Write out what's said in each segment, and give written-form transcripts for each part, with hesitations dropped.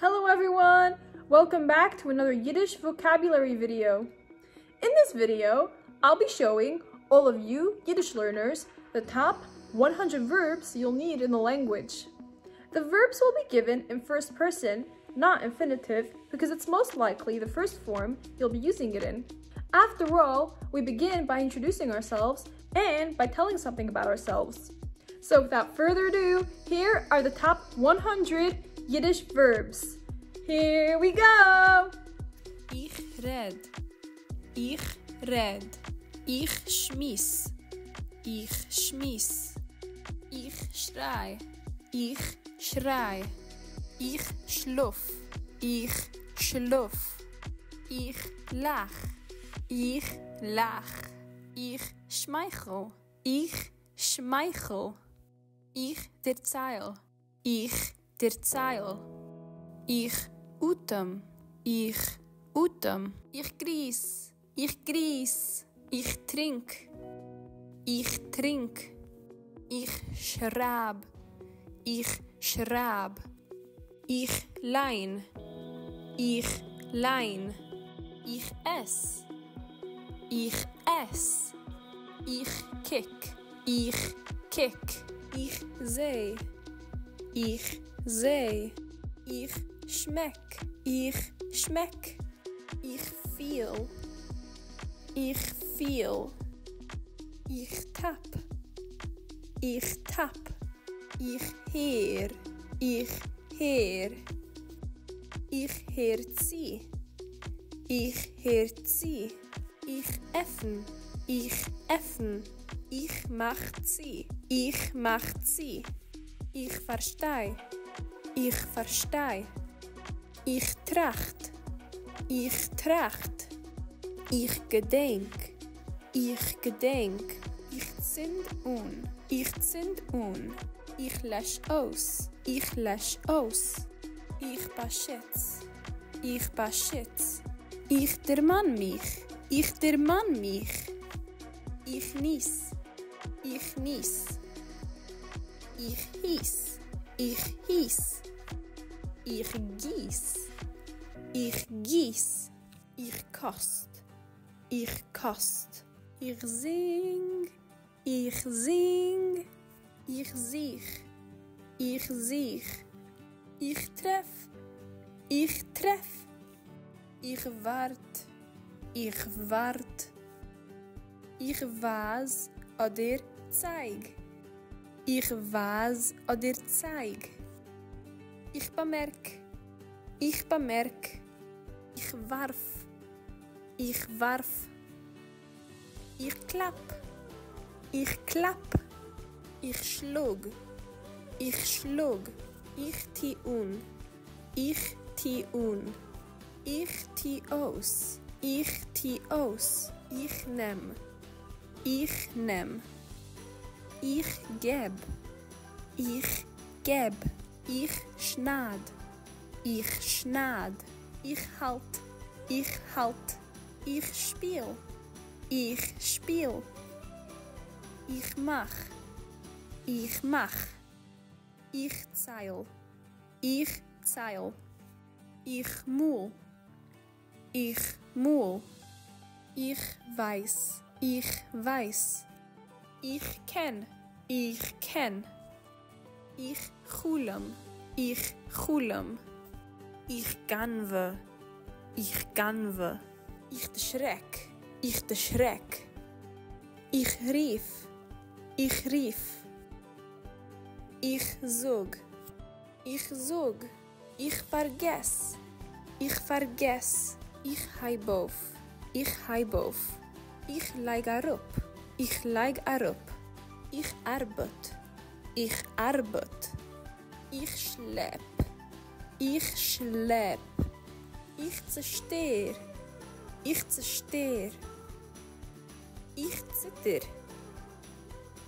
Hello everyone! Welcome back to another Yiddish vocabulary video. In this video, I'll be showing all of you Yiddish learners the top 100 verbs you'll need in the language. The verbs will be given in first person, not infinitive, because it's most likely the first form you'll be using it in. After all, we begin by introducing ourselves and by telling something about ourselves. So without further ado, here are the top 100 Yiddish verbs. Here we go! Ich red. Ich red. Ich schmiss. Ich schmiss. Ich schrei. Ich schrei. Ich schluff. Ich schluff. Ich lach. Ich lach. Ich schmeichel. Ich schmeichel. Ich derzeil. Ich derzeil. Ich utem. Ich utem. Ich grieß. Ich grieß. Ich trink. Ich trink. Ich schraab. Ich schraab. Ich lein. Ich lein. Ich ess. Ich ess. Ich kick. Ich kick. Ich seh. Ich seh. Ich schmeck. Ich schmeck. Ich feel. Ich feel. Ich tap. Ich tap. Ich heer. Ich heer. Ich heer zie. Ich heer zie. Ich effen. Ich effen. Ich mach zie. Ich mach zie. Ich verstei. Ich verstei. Ich tracht. Ich tracht. Ich gedenk. Ich gedenk. Ich zünd un. Ich zünd un. Ich lösch aus. Ich lösch aus. Ich beschütz. Ich beschütz. Ich dermann mich. Ich dermann mich. Ich nies. Ich nies. Ich hieß. Ich hieß. Ich gieß. Ich gieß. Ich kost. Ich kost. Ich sing. Ich sing. Ich sich. Ich sich. Ich treff. Ich treff. Ich wart. Ich wart. Ich was oder zeig. Ich was oder zeig. Ich bemerk. Ich bemerk. Ich warf. Ich warf. Ich klapp. Ich klapp. Ich schlug. Ich schlug. Ich tie un. Ich tie un. Ich tie aus. Ich tie aus. Ich nehm. Ich nehm. Ich geb. Ich geb. Ich schnad. Ich schnad. Ich halt. Ich halt. Ich spiel. Ich spiel. Ich mach. Ich mach. Ich zeil. Ich zeil. Ich mul. Ich mul. Ich weiß. Ich weiß. Ich kenn. Ich kenn. Ich chulem. Ich chulem. Ich ganwe. Ich ganwe. Ich de Schreck. Ich de Schreck. Ich rief. Ich rief. Ich sog. Ich sog. Ich vergess. Ich vergess. Ich heibof. Ich heibof. Ich leig arup. Ich leig arup. Ich arbeit. Ich arbeit. Ich schlepp. Ich schlepp. Ich zerstehr. Ich zerstehr. Ich zitter.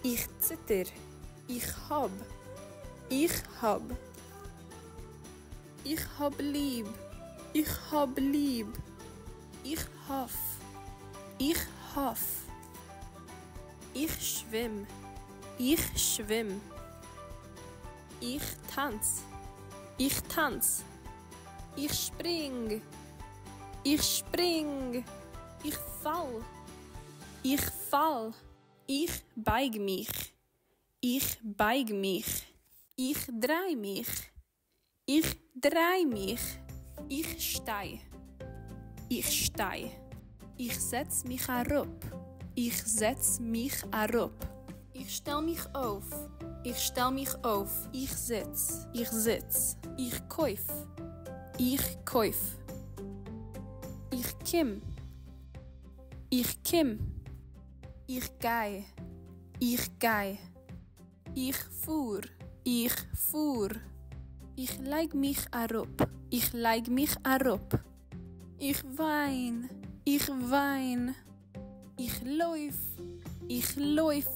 Ich zitter. Ich hab. Ich hab. Ich hab lieb. Ich hab lieb. Ich hoff. Ich hoff. Ich schwimm. Ich schwimm. Ich tanz. Ich tanz. Ich spring. Ich spring. Ich fall. Ich fall. Ich beig mich. Ich beig mich. Ich drei mich. Ich drei mich. Ich stei. Ich stei. Ich setz mich herab. Ich setz mich herab. Ich stell mich auf. Ich stell mich auf. Ich sitz. Ich sitz. Ich kauf. Ich kauf. Ich kim. Ich kim. Ich gei. Ich gei. Ich fuhr. Ich fuhr. Ich leig mich herab. Ich leig mich herab. Ich wein. Ich wein. Ich läuf. Ich läuf.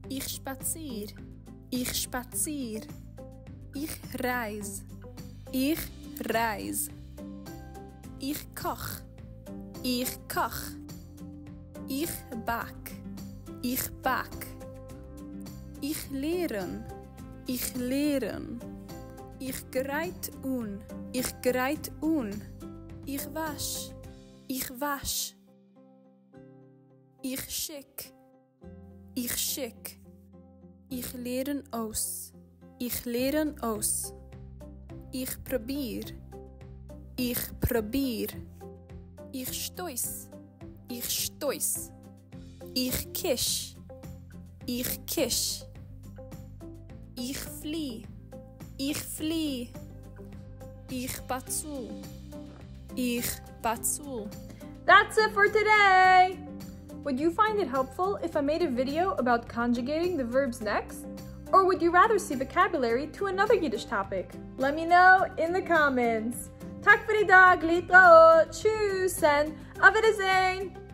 Ich spazier. Ich spazier. Ich reis. Ich reis. Ich koch. Ich koch. Ich back. Ich back. Ich lehren. Ich lehren. Ich greit un. Ich greit un. Ich wasch. Ich wasch. Ich schick. Ich schick. Ich lehren aus. Ich lehren aus. Ich probier. Ich probier. Ich stois. Ich stois. Ich kisch. Ich kisch. Ich flieh. Ich flieh. Ich batzu. Ich batzu. That's it for today! Would you find it helpful if I made a video about conjugating the verbs next? Or would you rather see vocabulary to another Yiddish topic? Let me know in the comments. Tak für die Dag, Litraot, tschüss and auf Wiedersehen!